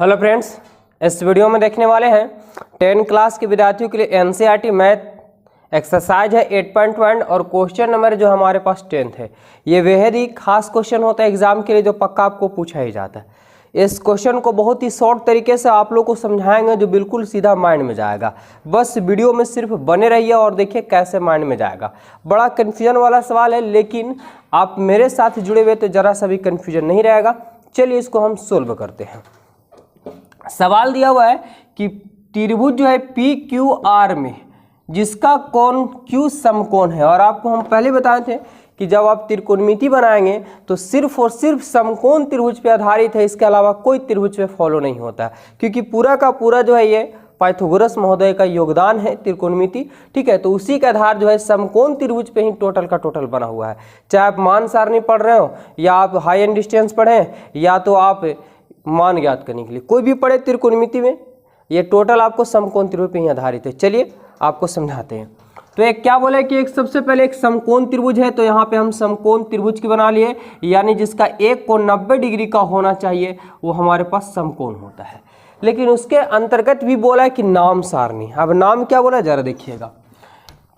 Hello friends, इस video में देखने वाले हैं 10 क्लास के विद्यार्थियों के लिए एनसीईआरटी मैथ एक्सरसाइज है 8.1 और क्वेश्चन नंबर जो हमारे पास 10th है। ये बेहद ही खास क्वेश्चन होता है एग्जाम के लिए, जो पक्का आपको पूछा ही जाता है। इस क्वेश्चन को बहुत ही शॉर्ट तरीके से आप लोग को समझाएंगे जो बिल्कुल सीधा माइंड में जाएगा। बस वीडियो में सिर्फ बने रहिए और देखिए कैसे माइंड में जाएगा। बड़ा कन्फ्यूजन वाला सवाल है, लेकिन आप मेरे साथ जुड़े हुए तो जरा सा भी कन्फ्यूजन नहीं रहेगा। चलिए इसको हम सोल्व करते हैं। सवाल दिया हुआ है कि त्रिभुज जो है पी क्यू आर में जिसका कोण क्यू समकोण है, और आपको हम पहले बताए थे कि जब आप त्रिकोणमिति बनाएंगे तो सिर्फ और सिर्फ समकोण त्रिभुज पे आधारित है, इसके अलावा कोई त्रिभुज पे फॉलो नहीं होता है, क्योंकि पूरा का पूरा जो है ये पाइथागोरस महोदय का योगदान है त्रिकोणमिति। ठीक है, तो उसी का आधार जो है समकोण त्रिभुज पे ही टोटल का टोटल बना हुआ है। चाहे आप मान सारणी पढ़ रहे हो, या आप हाई एंड डिस्टेंस पढ़ें, या तो आप मान ज्ञात करने के लिए कोई भी पढ़े त्रिकोणमिति में, ये टोटल आपको समकोण त्रिभुज पे ही आधारित है। चलिए आपको समझाते हैं। तो एक क्या बोले कि एक सबसे पहले एक समकोण त्रिभुज है, तो यहाँ पे हम समकोण त्रिभुज की बना लिए, यानी जिसका एक कोण 90 डिग्री का होना चाहिए, वो हमारे पास समकोण होता है। लेकिन उसके अंतर्गत भी बोला है कि नाम सारणी। अब नाम क्या बोला जरा देखिएगा,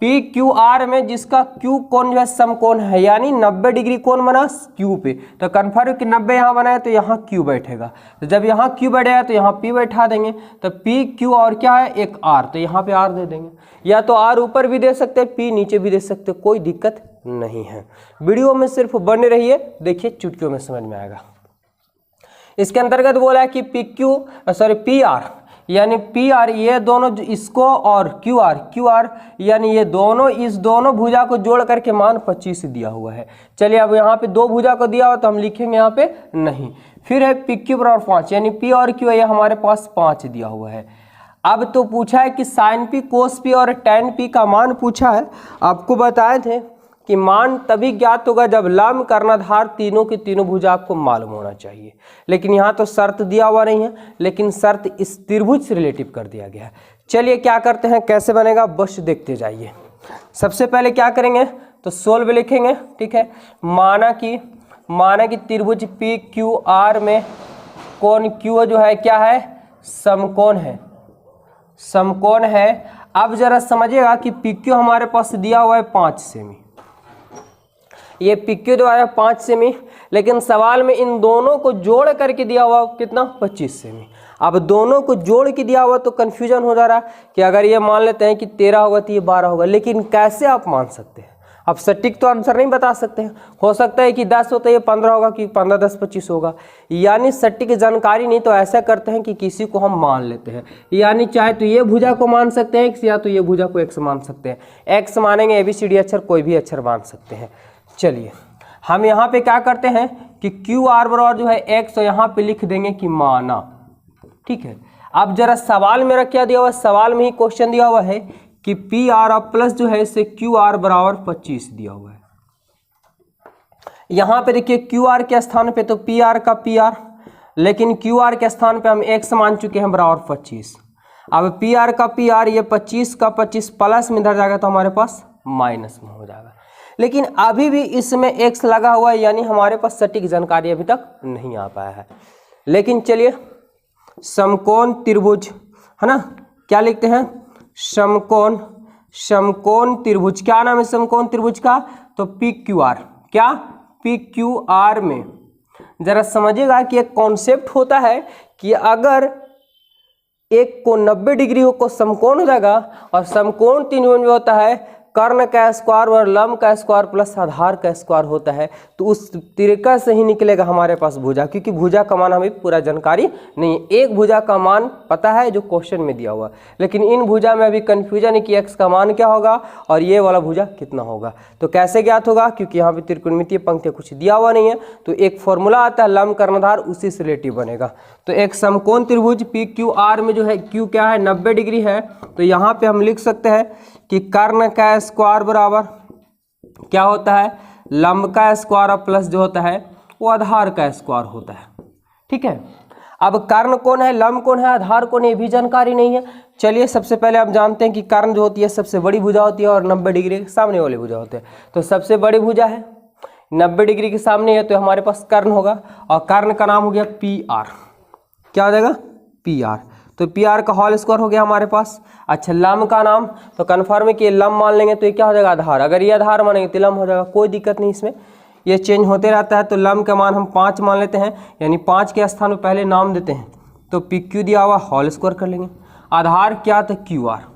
पी क्यू आर में जिसका क्यू कोण जो है समकोण है, यानी 90 डिग्री कोण बना क्यू पे, तो कन्फर्म कि 90 यहाँ बना है तो यहाँ क्यू बैठेगा। तो जब यहाँ क्यू बैठेगा तो यहाँ पी बैठा देंगे, तो पी क्यू और क्या है एक आर, तो यहाँ पे आर दे देंगे। या तो आर ऊपर भी दे सकते हैं, पी नीचे भी दे सकते हैं, कोई दिक्कत नहीं है। वीडियो में सिर्फ बने रहिए, देखिए चुटकियों में समझ में आएगा। इसके अंतर्गत बोला है कि पी आर यानी पी आर, ये दोनों इसको, और क्यू आर यानी ये दोनों, इस दोनों भुजा को जोड़ करके मान 25 दिया हुआ है। चलिए अब यहाँ पे दो भुजा को दिया हुआ तो हम लिखेंगे यहाँ पे नहीं। फिर है पी क्यू बराबर 5, यानी पी और क्यू है ये हमारे पास 5 दिया हुआ है। अब तो पूछा है कि साइन पी, कोस पी और टैन पी का मान पूछा है। आपको बताए थे कि मान तभी ज्ञात होगा जब लंब कर्णधार तीनों की तीनों भुजा आपको मालूम होना चाहिए। लेकिन यहाँ तो शर्त दिया हुआ नहीं है, लेकिन शर्त इस त्रिभुज से रिलेटिव कर दिया गया है। चलिए क्या करते हैं, कैसे बनेगा बस देखते जाइए। सबसे पहले क्या करेंगे तो सोल्व लिखेंगे। ठीक है, माना कि त्रिभुज पी क्यू आर में कोण क्यू जो है क्या है, समकोण है। अब जरा समझिएगा कि पी क्यू हमारे पास दिया हुआ है 5 सेमी, ये पी क्यू जो है 5 सेमी, लेकिन सवाल में इन दोनों को जोड़ करके दिया हुआ कितना 25 सेमी। अब दोनों को जोड़ के दिया हुआ तो कंफ्यूजन हो जा रहा है कि अगर ये मान लेते हैं कि 13 होगा तो ये 12 होगा, लेकिन कैसे आप मान सकते हैं? अब सटीक तो आंसर नहीं बता सकते हैं। हो सकता है कि 10 होता है ये 15 होगा, कि 15 10 25 होगा, यानी सटीक जानकारी नहीं। तो ऐसा करते हैं कि किसी को हम मान लेते हैं, यानी चाहे तो ये भुजा को मान सकते हैं x, या तो ये भुजा को x मान सकते हैं। x मानेंगे ABCD अक्षर, कोई भी अक्षर मान सकते हैं। चलिए हम यहाँ पे क्या करते हैं कि क्यू आर बराबर जो है x, तो यहाँ पे लिख देंगे कि माना। ठीक है, अब जरा सवाल में क्या दिया हुआ है, सवाल में ही क्वेश्चन दिया हुआ है कि पी आर प्लस जो है इसे क्यू आर बराबर 25 दिया हुआ है। यहाँ पे देखिए क्यू आर के स्थान पे तो पी आर का पी आर, लेकिन क्यू आर के स्थान पे हम x मान चुके हैं बराबर 25। अब पी आर का पी आर, ये 25 का 25 प्लस में इधर जाएगा तो हमारे पास माइनस में हो जाएगा। लेकिन अभी भी इसमें x लगा हुआ है, यानी हमारे पास सटीक जानकारी अभी तक नहीं आ पाया है। लेकिन चलिए समकोण त्रिभुज है ना, क्या लिखते हैं, समकोण त्रिभुज। क्या नाम है समकोण त्रिभुज का, तो पी क्यू आर। क्या, पी क्यू आर में जरा समझिएगा कि एक कॉन्सेप्ट होता है कि अगर एक को 90 डिग्री को समकोण हो जाएगा, और समकोण त्रिभुज में होता है कर्ण का स्क्वायर और लंब का स्क्वायर प्लस आधार का स्क्वायर होता है, तो उस तरीका से ही निकलेगा हमारे पास भुजा, क्योंकि भुजा का मान हमें पूरा जानकारी नहीं है। एक भुजा का मान पता है जो क्वेश्चन में दिया हुआ, लेकिन इन भुजा में अभी कंफ्यूजन है कि x का मान क्या होगा और ये वाला भुजा कितना होगा। तो कैसे ज्ञात होगा, क्योंकि यहाँ पे त्रिकोणमितीय पंक्तियाँ कुछ दिया हुआ नहीं है, तो एक फॉर्मूला आता है लंब कर्णधार, उसी से रिलेटिव बनेगा। तो एक समकोण त्रिभुज पी क्यू आर में जो है क्यू क्या है 90 डिग्री है, तो यहाँ पे हम लिख सकते हैं कि कर्ण का स्क्वायर बराबर क्या होता है, लंब का स्क्वायर प्लस जो होता है वो आधार का स्क्वायर होता है। ठीक है, अब कर्ण कौन है, लंब कौन है, आधार कौन है, ये भी जानकारी नहीं है। चलिए सबसे पहले आप जानते हैं कि कर्ण जो होती है सबसे बड़ी भुजा होती है, और 90 डिग्री के सामने वाली भुजा होते हैं। तो सबसे बड़ी भुजा है 90 डिग्री के सामने है, तो हमारे पास कर्ण होगा, और कर्ण का नाम हो गया पी आर। क्या हो जाएगा, पी आर, तो पी आर का होल स्क्वायर हो गया हमारे पास। अच्छा लम का नाम तो कन्फर्म है कि लम मान लेंगे तो ये क्या हो जाएगा आधार, अगर ये आधार मानेंगे तो लम हो जाएगा, कोई दिक्कत नहीं इसमें, ये चेंज होते रहता है। तो लम का मान हम 5 मान लेते हैं, यानी 5 के स्थान में पहले नाम देते हैं, तो पी क्यू दिया हुआ होल स्क्वायर कर लेंगे, आधार क्या था क्यू आर।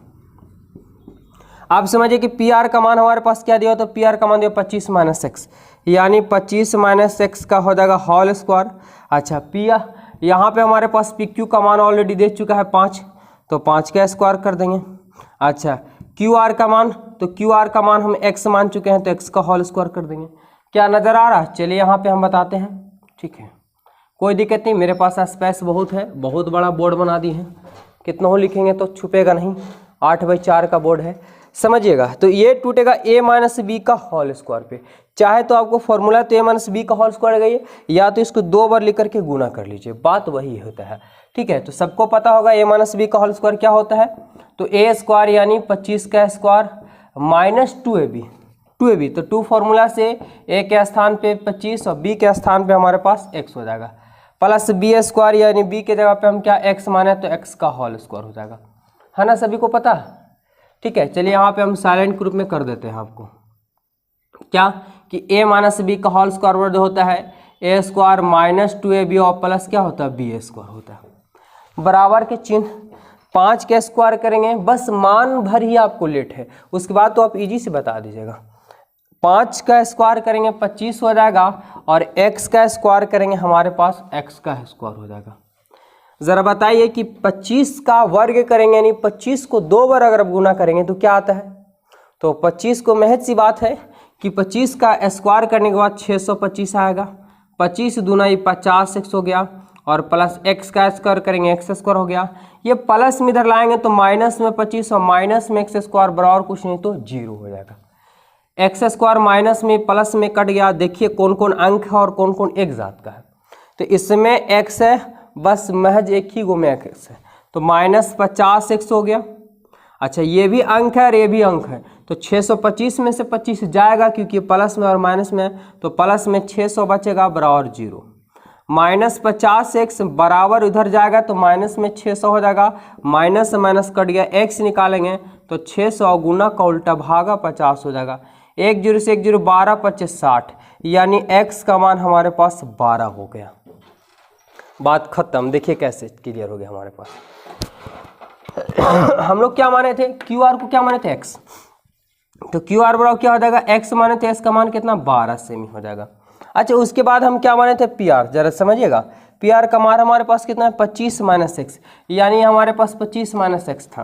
आप समझिए कि पी आर का मान हमारे पास क्या दिया, तो पी आर का मान दिया 25 माइनस एक्स, यानी 25 माइनस एक्स का हो जाएगा होल स्क्वायर। अच्छा पी यहाँ पे हमारे पास पी क्यू का मान ऑलरेडी दे चुका है 5, तो 5 का स्क्वायर कर देंगे। अच्छा क्यू आर का मान, तो क्यू आर का मान हम एक्स मान चुके हैं, तो एक्स का होल स्क्वायर कर देंगे। क्या नज़र आ रहा है? चलिए यहाँ पे हम बताते हैं, ठीक है, कोई दिक्कत नहीं, मेरे पास स्पेस बहुत है, बहुत बड़ा बोर्ड बना दी है, कितना हो लिखेंगे तो छुपेगा नहीं, 8/4 का बोर्ड है, समझिएगा। तो ये टूटेगा a माइनस बी का होल स्क्वायर पे, चाहे तो आपको फॉर्मूला तो a माइनस बी का होल स्क्वायर गई, या तो इसको 2 बार लिख करके गुना कर लीजिए, बात वही होता है, ठीक है। तो सबको पता होगा a माइनस बी का होल स्क्वायर क्या होता है, तो a स्क्वायर यानी 25 का स्क्वायर माइनस 2ab, तो 2 फॉर्मूला से a के स्थान पे 25 और b के स्थान पे हमारे पास x हो जाएगा, प्लस बी स्क्वायर यानी b के जगह पे हम क्या x माने तो x का होल स्क्वायर हो जाएगा, है ना, सभी को पता, ठीक है। चलिए यहाँ पे हम साइलेंट ग्रुप में कर देते हैं आपको, क्या कि a माइनस बी का होल स्क्वायर वर्ड होता है a स्क्वायर माइनस 2ab और प्लस क्या होता है b स्क्वायर होता है, बराबर के चिन्ह 5 के स्क्वायर करेंगे, बस मान भर ही आपको लेट है, उसके बाद तो आप इजी से बता दीजिएगा। 5 का स्क्वायर करेंगे 25 हो जाएगा, और x का स्क्वायर करेंगे हमारे पास x का स्क्वायर हो जाएगा। ज़रा बताइए कि 25 का वर्ग करेंगे यानी 25 को 2 बार अगर गुना करेंगे तो क्या आता है, तो 25 को महज सी बात है कि 25 का स्क्वायर करने के बाद 625 आएगा, 25 दूना 50 x हो गया, और प्लस x का स्क्वायर करेंगे x स्क्वायर हो गया, ये प्लस में इधर लाएंगे तो माइनस में 25 और माइनस में x स्क्वायर बराबर कुछ नहीं तो 0 हो जाएगा। एक्स स्क्वायर माइनस में प्लस में कट गया, देखिए कौन कौन अंक है और कौन कौन एक जात का है, तो इसमें x है, बस महज एक ही गो में x है, तो माइनस 50x हो गया। अच्छा ये भी अंक है और ये भी अंक है, तो 625 में से 25 जाएगा क्योंकि प्लस में और माइनस में, तो प्लस में 600 बचेगा बराबर 0, माइनस 50x बराबर उधर जाएगा तो माइनस में 600 हो जाएगा, माइनस से माइनस कट गया, x निकालेंगे तो 600 गुना का उल्टा भागा 50 हो जाएगा, 1 0 से 1 0 12 25 60, यानी x का मान हमारे पास 12 हो गया, बात खत्म। देखिए कैसे क्लियर हो गया हमारे पास। हम लोग क्या माने थे, क्यू आर को क्या माने थे x, तो क्यू आर बराबर क्या हो जाएगा x माने थे, x का मान कितना 12 सेमी हो जाएगा। अच्छा उसके बाद हम क्या माने थे पी आर, जरा समझिएगा, पी आर का मान हमारे पास कितना है 25 माइनस एक्स, यानी हमारे पास 25 माइनस एक्स था,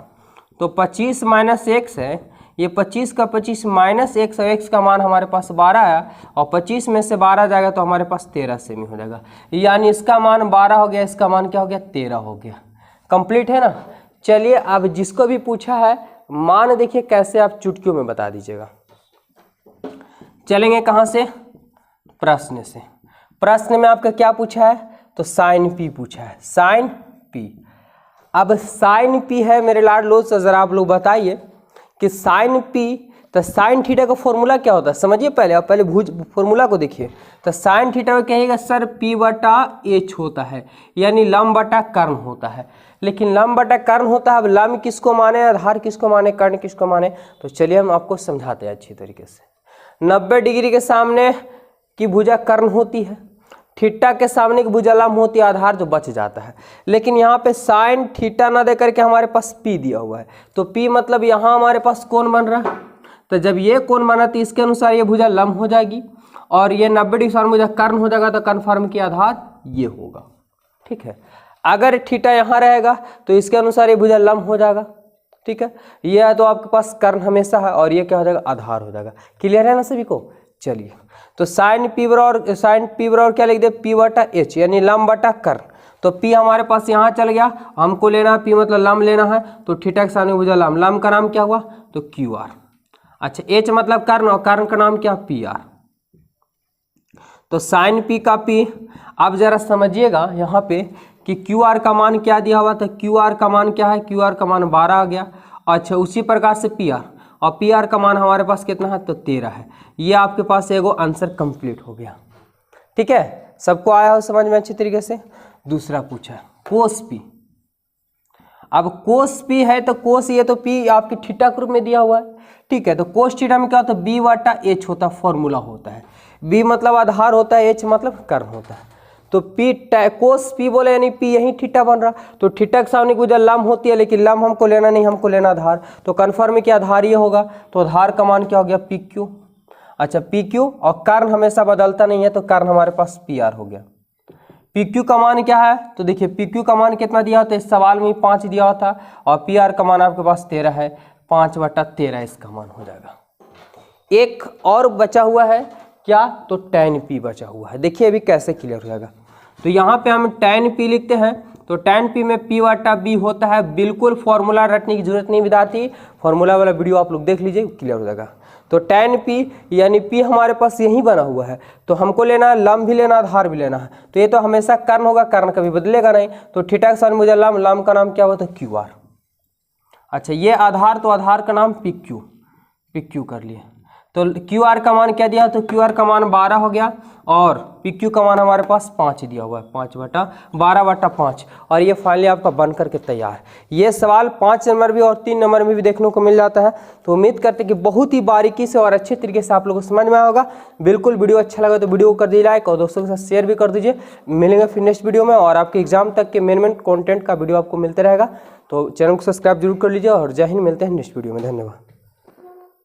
तो 25 माइनस एक्स है, ये 25 का 25 माइनस एक्स और एक्स का मान हमारे पास 12 है, और 25 में से 12 जाएगा तो हमारे पास 13 सेमी हो जाएगा, यानी इसका मान 12 हो गया, इसका मान क्या हो गया 13 हो गया, कंप्लीट है ना। चलिए अब जिसको भी पूछा है मान देखिए कैसे आप चुटकियों में बता दीजिएगा। चलेंगे कहाँ से, प्रश्न से। प्रश्न में आपका क्या पूछा है, तो साइन पी पूछा है, साइन पी। अब साइन पी है मेरे लाड लो, तो जरा आप लोग बताइए कि साइन पी, तो साइन थीटा का फॉर्मूला क्या होता है समझिए पहले, आप पहले भुज फॉर्मूला को देखिए। तो साइन थीटा में कहेगा सर पी बटा एच होता है, यानी लंब बटा कर्ण होता है, लेकिन लंब बटा कर्ण होता है, अब लंब किसको माने, आधार किसको माने, कर्ण किसको माने, तो चलिए हम आपको समझाते हैं अच्छी तरीके से। 90 डिग्री के सामने की भुजा कर्ण होती है, थीटा के सामने की भुजा लंब होती है, आधार जो बच जाता है, लेकिन यहाँ पे साइन थीटा ना दे करके हमारे पास पी दिया हुआ है, तो पी मतलब यहाँ हमारे पास कोण बन रहा है, तो जब ये कोण बना तो इसके अनुसार ये भुजा लंब हो जाएगी, और ये 90 डिग्री सामने भुजा कर्ण हो जाएगा, तो कन्फर्म की आधार ये होगा, ठीक है। अगर थीटा यहाँ रहेगा तो इसके अनुसार ये भुजा लंब हो जाएगा, ठीक है, ये है तो आपके पास कर्ण हमेशा है, और ये क्या हो जाएगा आधार हो जाएगा। क्लियर है ना सभी को। चलिए तो साइन पी बराबर क्या लिख दे, पी बटा एच, यानी लंब बटा कर्ण, तो पी हमारे पास यहाँ चल गया, हमको लेना है पी मतलब लंब लेना है, तो थीटा के सामने भुजा लंब, लंब का नाम क्या हुआ तो क्यू आर। अच्छा एच मतलब कर्ण, और कर्ण का नाम क्या पी आर, तो साइन पी का पी। अब जरा समझिएगा यहाँ पे कि क्यू आर का मान क्या दिया हुआ था, क्यू आर का मान क्या है, क्यू आर का मान 12 आ गया। अच्छा उसी प्रकार से पी आर, और पी आर का मान हमारे पास कितना है तो 13 है, ये आपके पास एगो आंसर कंप्लीट हो गया, ठीक है। सबको आया हो समझ में अच्छी तरीके से। दूसरा पूछा कोस पी, अब कोस पी है तो कोस ये तो पी आपकी थीटा के रूप में दिया हुआ है, ठीक है। तो कोस थीटा में क्या होता है, बी वाटा एच होता है, फॉर्मूला होता है। बी मतलब आधार होता है, एच मतलब कर्ण होता है। तो पी कोस पी बोले यानी पी यही थीटा बन रहा, तो थीटा के सामने गुजर लंब होती है, लेकिन लंब हमको लेना नहीं, हमको लेना आधार। तो कन्फर्म है कि आधार ये होगा, तो आधार का मान क्या हो गया, पी क्यू। अच्छा पी क्यू, और कर्ण हमेशा बदलता नहीं है, तो कर्ण हमारे पास पी आर हो गया। पी क्यू का मान क्या है, तो देखिए पी क्यू का मान कितना दिया होता है, इस सवाल में 5 दिया हुआ था, और पी आर का मान आपके पास 13 है, 5/13 इसका मान हो जाएगा। एक और बचा हुआ है क्या, तो tan p बचा हुआ है। देखिए अभी कैसे क्लियर हो जाएगा। तो यहाँ पे हम tan p लिखते हैं, तो tan p में p/b होता है। बिल्कुल फॉर्मूला रटने की जरूरत नहीं विद्यार्थी, फॉर्मूला वाला वीडियो आप लोग देख लीजिए, क्लियर हो जाएगा। तो tan p यानी p हमारे पास यही बना हुआ है, तो हमको लेना है लंब भी लेना, आधार भी लेना है। तो ये तो हमेशा कर्ण होगा, कर्ण कभी बदलेगा नहीं। तो थीटा के साथ मुझे लंब, लंब का नाम क्या होता है, क्यू आर। अच्छा ये आधार, तो आधार का नाम पी क्यू कर लिए। तो क्यू आर का मान क्या दिया, तो क्यू आर का मान 12 हो गया, और पी क्यू का मान हमारे पास 5 दिया हुआ है, 5/12/5। और ये फाइनली आपका बन करके तैयार है। ये सवाल 5 नंबर भी और 3 नंबर में भी देखने को मिल जाता है। तो उम्मीद करते हैं कि बहुत ही बारीकी से और अच्छे तरीके से आप लोगों को समझ में आया होगा। बिल्कुल वीडियो अच्छा लगा तो वीडियो को कर दीजिए लाइक, और दोस्तों के साथ शेयर भी कर दीजिए। मिलेंगे फिर नेक्स्ट वीडियो में, और आपके एग्जाम तक के मेन कंटेंट का वीडियो आपको मिलते रहेगा। तो चैनल को सब्सक्राइब जरूर कर लीजिए, और जय हिंद, मिलते हैं नेक्स्ट वीडियो में, धन्यवाद।